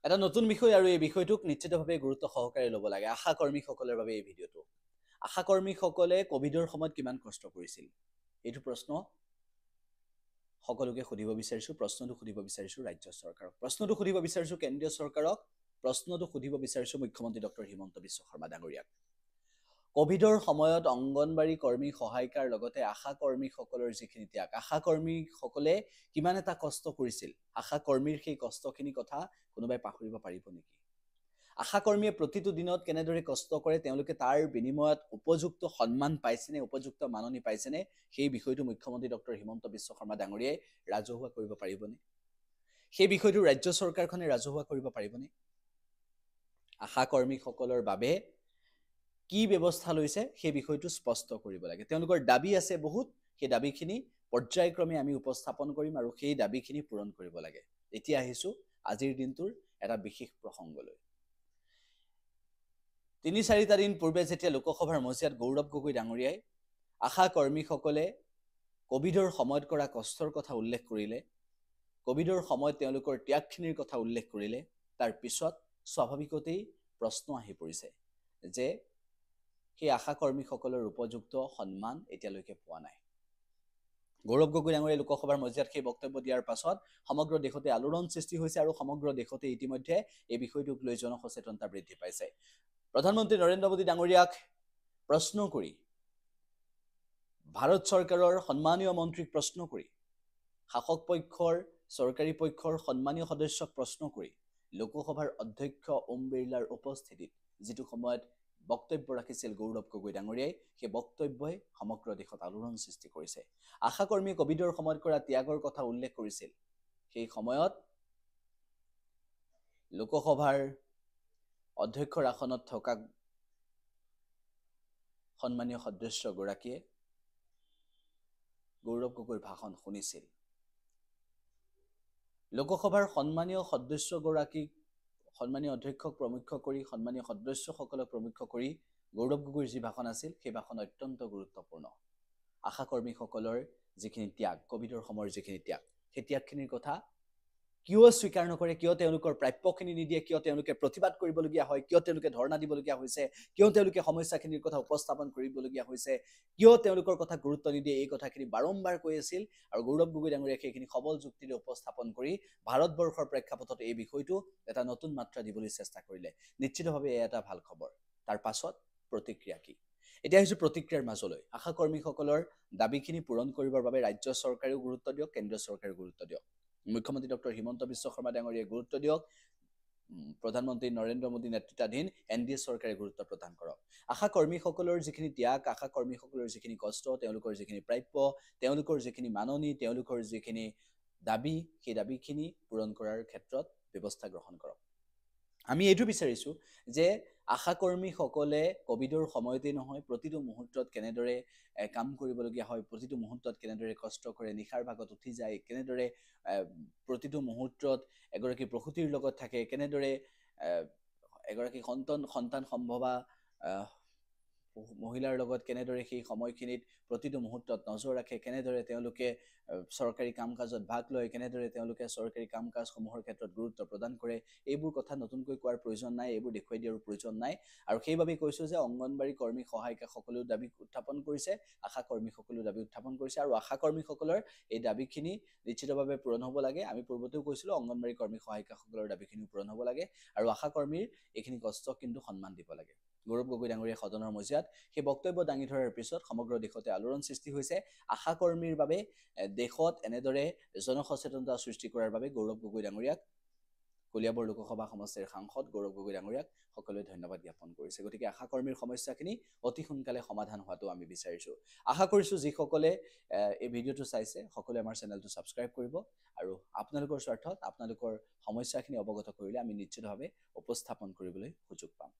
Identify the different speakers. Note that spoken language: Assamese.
Speaker 1: এটা নতুন বিষয় আৰু এই বিষয়টোক নিশ্চিতভাৱে গুৰুত্ব সহকাৰে ল'ব লাগে আশা কৰ্মীসকলৰ বাবে এই ভিডিঅ'টো। আশা কৰ্মীসকলে কোভিডৰ সময়ত কিমান কষ্ট কৰিছিল এইটো প্ৰশ্ন সকলোকে সুধিব বিচাৰিছোঁ। প্ৰশ্নটো সুধিব বিচাৰিছোঁ ৰাজ্য চৰকাৰক, প্ৰশ্নটো সুধিব বিচাৰিছোঁ কেন্দ্ৰীয় চৰকাৰক, প্ৰশ্নটো সুধিব বিচাৰিছোঁ মুখ্যমন্ত্ৰী ডক্টৰ হিমন্ত বিশ্ব শৰ্মা ডাঙৰীয়াক। কোভিডৰ সময়ত অংগনবাড়ী কৰ্মী সহায়িকাৰ লগতে আশা কৰ্মীসকলৰ যিখিনি ত্যাগ, আশা কৰ্মীসকলে কিমান এটা কষ্ট কৰিছিল, আশা কৰ্মীৰ সেই কষ্টখিনি কথা কোনোবাই পাহৰিব পাৰিব নেকি? আশা কৰ্মীয়ে প্ৰতিটো দিনত কেনেদৰে কষ্ট কৰে, তেওঁলোকে তাৰ বিনিময়ত উপযুক্ত সন্মান পাইছেনে, উপযুক্ত মাননি পাইছেনে, সেই বিষয়টো মুখ্যমন্ত্ৰী ডক্টৰ হিমন্ত বিশ্ব শৰ্মা ডাঙৰীয়াই ৰাজহুৱা কৰিব পাৰিবনে? সেই বিষয়টো ৰাজ্য চৰকাৰখনে ৰাজহুৱা কৰিব পাৰিবনে? আশা কৰ্মীসকলৰ বাবে কি ব্যৱস্থা লৈছে সেই বিষয়টো স্পষ্ট কৰিব লাগে। তেওঁলোকৰ দাবী আছে বহুত, সেই দাবীখিনি পৰ্যায়ক্ৰমে আমি উপস্থাপন কৰিম আৰু সেই দাবীখিনি পূৰণ কৰিব লাগে। এতিয়া আহিছোঁ আজিৰ দিনটোৰ এটা বিশেষ প্ৰসংগলৈ। ৩-৪টা দিন পূৰ্বে যেতিয়া লোকসভাৰ মজিয়াত গৌৰৱ গগৈ ডাঙৰীয়াই আশা কৰ্মীসকলে কোভিডৰ সময়ত কৰা কষ্টৰ কথা উল্লেখ কৰিলে, কোভিডৰ সময়ত তেওঁলোকৰ ত্যাগখিনিৰ কথা উল্লেখ কৰিলে, তাৰ পিছত স্বাভাৱিকতেই প্ৰশ্ন আহি পৰিছে যে সেই আশা কৰ্মীসকলৰ উপযুক্ত সন্মান এতিয়ালৈকে পোৱা নাই। গৌৰৱ গগৈ ডাঙৰীয়াই লোকসভাৰ মজিয়াত সেই বক্তব্য দিয়াৰ পাছত সমগ্ৰ দেশতে আলোড়ন সৃষ্টি হৈছে আৰু সমগ্ৰ দেশতে ইতিমধ্যে এই বিষয়টোক লৈ জনসচেতনতা বৃদ্ধি পাইছে। প্ৰধানমন্ত্ৰী নৰেন্দ্ৰ মোদী ডাঙৰীয়াক প্ৰশ্ন কৰি, ভাৰত চৰকাৰৰ সন্মানীয় মন্ত্ৰীক প্ৰশ্ন কৰি, শাসক পক্ষৰ চৰকাৰী পক্ষৰ সন্মানীয় সদস্যক প্ৰশ্ন কৰি, লোকসভাৰ অধ্যক্ষ ওম বিৰলাৰ উপস্থিতিত যিটো সময়ত বক্তব্য ৰাখিছিল গৌৰৱ গগৈ ডাঙৰীয়াই, সেই বক্তব্যই সমগ্ৰ দেশত আলোড়ন সৃষ্টি কৰিছে। আশা কৰ্মীয়ে কোভিডৰ সময়ত কৰা ত্যাগৰ কথা উল্লেখ কৰিছিল। সেই সময়ত লোকসভাৰ অধ্যক্ষৰ আসনত থকা সন্মানীয় সদস্যগৰাকীয়ে গৌৰৱ গগৈৰ ভাষণ শুনিছিল। লোকসভাৰ সন্মানীয় সদস্যগৰাকীক, সন্মানীয় অধ্যক্ষক প্ৰমুখ্য কৰি, সন্মানীয় সদস্যসকলক প্ৰমুখ্য কৰি গৌৰৱ গগৈৰ যি ভাষণ আছিল, সেই ভাষণ অত্যন্ত গুৰুত্বপূৰ্ণ। আশা কৰ্মীসকলৰ যিখিনি ত্যাগ, কোভিডৰ সময়ৰ যিখিনি ত্যাগ, সেই ত্যাগখিনিৰ কথা কিয় স্বীকাৰ নকৰে, কিয় তেওঁলোকৰ প্ৰাপ্যখিনি নিদিয়ে, কিয় তেওঁলোকে প্ৰতিবাদ কৰিবলগীয়া হয়, কিয় তেওঁলোকে ধৰ্ণা দিবলগীয়া হৈছে, কিয় তেওঁলোকে সমস্যাখিনিৰ কথা উপস্থাপন কৰিবলগীয়া হৈছে, কিয় তেওঁলোকৰ কথা গুৰুত্ব নিদিয়ে, এই কথাখিনি বাৰম্বাৰ কৈ আছিল আৰু গৌৰৱ গগৈ ডাঙৰীয়াই সেইখিনি সবল যুক্তিৰে উপস্থাপন কৰি ভাৰতবৰ্ষৰ প্ৰেক্ষাপটত এই বিষয়টো এটা নতুন মাত্ৰা দিবলৈ চেষ্টা কৰিলে। নিশ্চিতভাৱে এয়া এটা ভাল খবৰ। তাৰ পাছত প্ৰতিক্ৰিয়া কি? এতিয়া আহিছোঁ প্ৰতিক্ৰিয়াৰ মাজলৈ। আশা কৰ্মীসকলৰ দাবীখিনি পূৰণ কৰিবৰ বাবে ৰাজ্য চৰকাৰেও গুৰুত্ব দিয়ক, কেন্দ্ৰীয় চৰকাৰেও গুৰুত্ব দিয়ক, মুখ্যমন্ত্ৰী ডক্টৰ হিমন্ত বিশ্ব শৰ্মা ডাঙৰীয়াই গুৰুত্ব দিয়ক, প্ৰধানমন্ত্ৰী নৰেন্দ্ৰ মোদী নেতৃত্বাধীন NDA চৰকাৰে গুৰুত্ব প্ৰদান কৰক। আশা কৰ্মীসকলৰ যিখিনি ত্যাগ, আশা কৰ্মীসকলৰ যিখিনি কষ্ট, তেওঁলোকৰ যিখিনি প্ৰাপ্য, তেওঁলোকৰ যিখিনি মাননি, তেওঁলোকৰ যিখিনি দাবী, সেই দাবীখিনি পূৰণ কৰাৰ ক্ষেত্ৰত ব্যৱস্থা গ্ৰহণ কৰক। আমি এইটো বিচাৰিছোঁ যে আশা কৰ্মীসকলে কোভিডৰ সময়তেই নহয়, প্ৰতিটো মুহূৰ্তত কেনেদৰে কাম কৰিবলগীয়া হয়, প্ৰতিটো মুহূৰ্তত কেনেদৰে কষ্ট কৰে, নিশাৰ ভাগত উঠি যায়, কেনেদৰে প্ৰতিটো মুহূৰ্তত এগৰাকী প্ৰসূতিৰ লগত থাকে, কেনেদৰে এগৰাকী সন্তান সম্ভৱা মহিলাৰ লগত কেনেদৰে সেই সময়খিনিত প্ৰতিটো মুহূৰ্তত নজৰ ৰাখে, কেনেদৰে তেওঁলোকে চৰকাৰী কাম কাজত ভাগ লয়, কেনেদৰে তেওঁলোকে চৰকাৰী কাম কাজসমূহৰ ক্ষেত্ৰত গুৰুত্ব প্ৰদান কৰে, এইবোৰ কথা নতুনকৈ কোৱাৰ প্ৰয়োজন নাই, এইবোৰ দেখুৱাই দিয়াৰ প্ৰয়োজন নাই। আৰু সেইবাবেই কৈছোঁ যে অংগনবাড়ী কৰ্মী সহায়িকাসকলেও দাবী উত্থাপন কৰিছে, আশা কৰ্মীসকলেও দাবী উত্থাপন কৰিছে আৰু আশা কৰ্মীসকলৰ এই দাবীখিনি নিশ্চিতভাৱে পূৰণ হ'ব লাগে। আমি পূৰ্বতেও কৈছিলোঁ অংগনবাড়ী কৰ্মী সহায়িকাসকলৰ দাবীখিনিও পূৰণ হ'ব লাগে আৰু আশা কৰ্মীৰ এইখিনি কষ্টক কিন্তু সন্মান দিব লাগে। গৌৰৱ গগৈ ডাঙৰীয়াই সদনৰ মজিয়াত সেই বক্তব্য দাঙি ধৰাৰ পিছত সমগ্ৰ দেশতে আলোড়ন সৃষ্টি হৈছে। আশা কৰ্মীৰ বাবে দেশত এনেদৰে জনসচেতনতা সৃষ্টি কৰাৰ বাবে গৌৰৱ গগৈ ডাঙৰীয়াক, কলিয়াবৰ লোকসভা সমষ্টিৰ সাংসদ গৌৰৱ গগৈ ডাঙৰীয়াক সকলোৱে ধন্যবাদ জ্ঞাপন কৰিছে। গতিকে আশা কৰ্মীৰ সমস্যাখিনি অতি সোনকালে সমাধান হোৱাটো আমি বিচাৰিছোঁ। আশা কৰিছোঁ যিসকলে এই ভিডিঅ'টো চাইছে সকলোৱে আমাৰ চেনেলটো ছাবস্ক্ৰাইব কৰিব আৰু আপোনালোকৰ স্বাৰ্থত আপোনালোকৰ সমস্যাখিনি অৱগত কৰিলে আমি নিশ্চিতভাৱে উপস্থাপন কৰিবলৈ সুযোগ পাম।